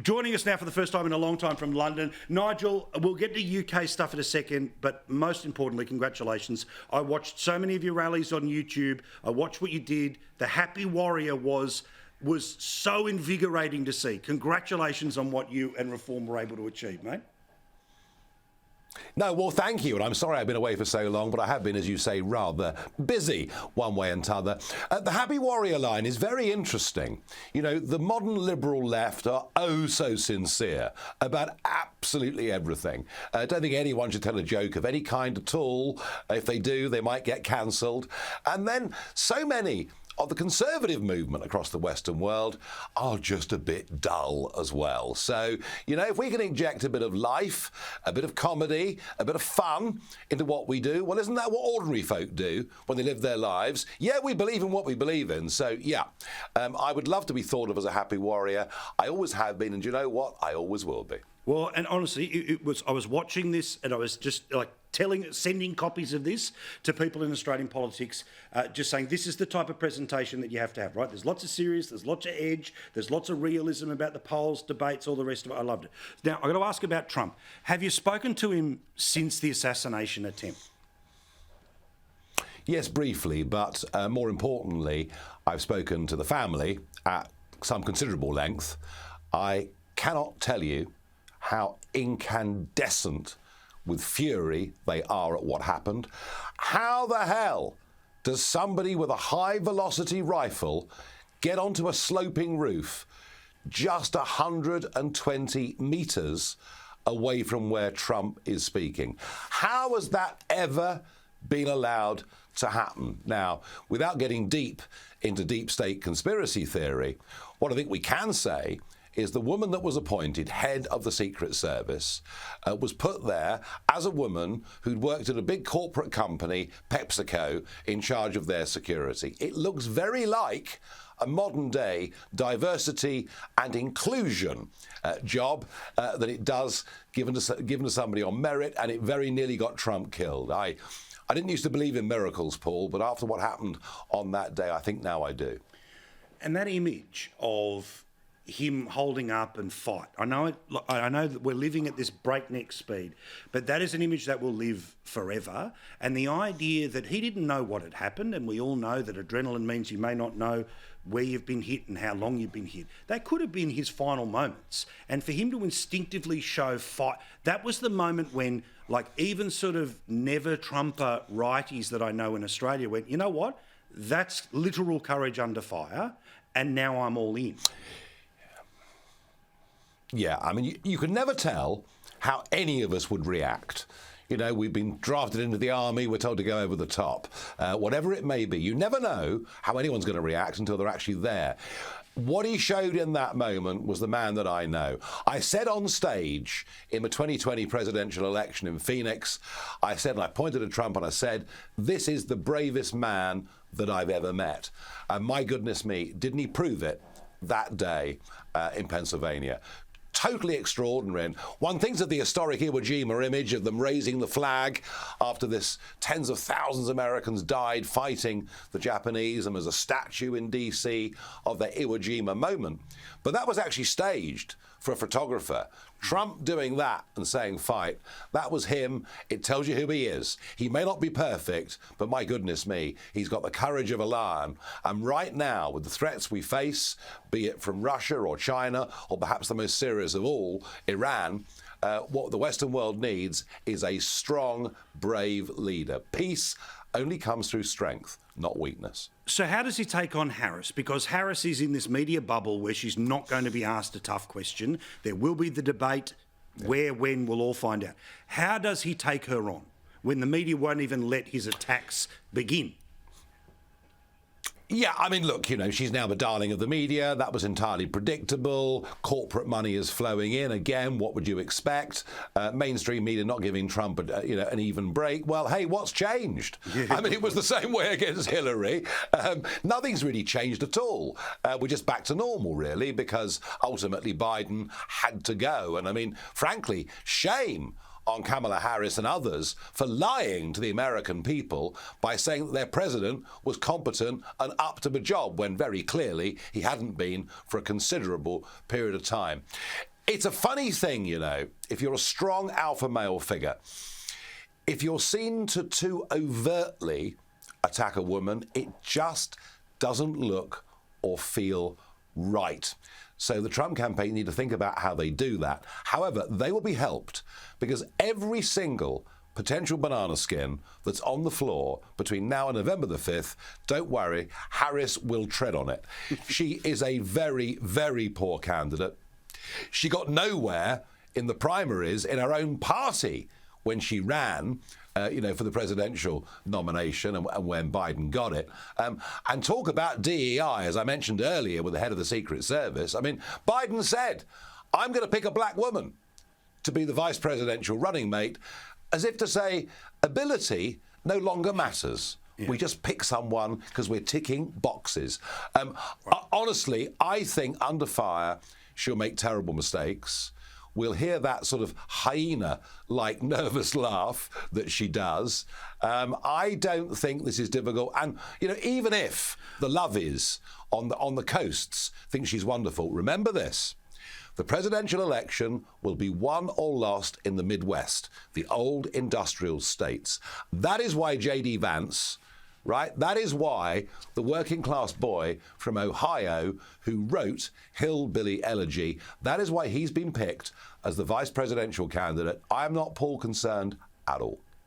Joining us now for the first time in a long time from London, Nigel, we'll get to UK stuff in a second, but most importantly, congratulations. I watched so many of your rallies on YouTube. I watched what you did. The Happy Warrior was so invigorating to see. Congratulations on what you and Reform were able to achieve, mate. No, well, thank you. And I'm sorry I've been away for so long, but I have been, as you say, rather busy one way and t'other. The Happy Warrior line is very interesting. You know, the modern liberal left are oh so sincere about absolutely everything. I don't think anyone should tell a joke of any kind at all. If they do, they might get cancelled. And then so many of the conservative movement across the Western world are just a bit dull as well. So, you know, if we can inject a bit of life, a bit of comedy, a bit of fun into what we do, well, isn't that what ordinary folk do when they live their lives? Yeah, we believe in what we believe in. So, yeah, I would love to be thought of as a happy warrior. I always have been, and do you know what? I always will be. Well, and honestly, I was watching this and I was just like sending copies of this to people in Australian politics, just saying this is the type of presentation that you have to have, right? There's lots of serious, there's lots of edge, there's lots of realism about the polls, debates, all the rest of it. I loved it. Now, I've got to ask about Trump. Have you spoken to him since the assassination attempt? Yes, briefly, but more importantly, I've spoken to the family at some considerable length. I cannot tell you how incandescent with fury they are at what happened. How the hell does somebody with a high-velocity rifle get onto a sloping roof just 120 metres away from where Trump is speaking? How has that ever been allowed to happen? Now, without getting deep into deep state conspiracy theory, what I think we can say is the woman that was appointed head of the Secret Service was put there as a woman who'd worked at a big corporate company, PepsiCo, in charge of their security. It looks very like a modern-day diversity and inclusion job that it does given to somebody on merit, and it very nearly got Trump killed. I didn't used to believe in miracles, Paul, but after what happened on that day, I think now I do. And that image of him holding up and fight. I know that we're living at this breakneck speed, but that is an image that will live forever. And the idea that he didn't know what had happened, and we all know that adrenaline means you may not know where you've been hit and how long you've been hit. That could have been his final moments. And for him to instinctively show fight, that was the moment when, like, even sort of never Trumper righties that I know in Australia went, you know what? That's literal courage under fire, and now I'm all in. Yeah, I mean, you can never tell how any of us would react. You know, we've been drafted into the army, we're told to go over the top. Whatever it may be, you never know how anyone's going to react until they're actually there. What he showed in that moment was the man that I know. I said on stage in the 2020 presidential election in Phoenix, I pointed at Trump and I said, this is the bravest man that I've ever met. And my goodness me, didn't he prove it that day in Pennsylvania? Totally extraordinary. And one thinks of the historic Iwo Jima image of them raising the flag after this tens of thousands of Americans died fighting the Japanese, and there's a statue in DC of that Iwo Jima moment. But that was actually staged for a photographer. Trump doing that and saying fight, that was him. It tells you who he is. He may not be perfect, but my goodness me, he's got the courage of a lion. And right now, with the threats we face, be it from Russia or China, or perhaps the most serious of all, Iran, what the Western world needs is a strong, brave leader. Peace only comes through strength, not weakness. So how does he take on Harris? Because Harris is in this media bubble where she's not going to be asked a tough question. There will be the debate. Where, when, we'll all find out. How does he take her on when the media won't even let his attacks begin? Yeah, I mean, look, you know, she's now the darling of the media. That was entirely predictable. Corporate money is flowing in. Again, what would you expect? Mainstream media not giving Trump, an even break. Well, hey, what's changed? Yeah. I mean, it was the same way against Hillary. Nothing's really changed at all. We're just back to normal, really, because ultimately Biden had to go. And I mean, frankly, shame on Kamala Harris and others for lying to the American people by saying that their president was competent and up to the job when very clearly he hadn't been for a considerable period of time. It's a funny thing, if you're a strong alpha male figure, if you're seen to too overtly attack a woman, it just doesn't look or feel right. So the Trump campaign need to think about how they do that. However, they will be helped because every single potential banana skin that's on the floor between now and November the 5th, don't worry, Harris will tread on it. She is a very, very poor candidate. She got nowhere in the primaries in her own party when she ran, for the presidential nomination and when Biden got it. And talk about DEI, as I mentioned earlier with the head of the Secret Service. I mean, Biden said, I'm going to pick a black woman to be the vice presidential running mate, as if to say, ability no longer matters. Yeah. We just pick someone because we're ticking boxes. Honestly, I think under fire, she'll make terrible mistakes. We'll hear that sort of hyena-like nervous laugh that she does. I don't think this is difficult. And, even if the lovies on the coasts think she's wonderful, remember this. The presidential election will be won or lost in the Midwest, the old industrial states. That is why J.D. Vance, right? That is why the working class boy from Ohio who wrote Hillbilly Elegy, that is why he's been picked as the vice presidential candidate. I am not Paul concerned at all.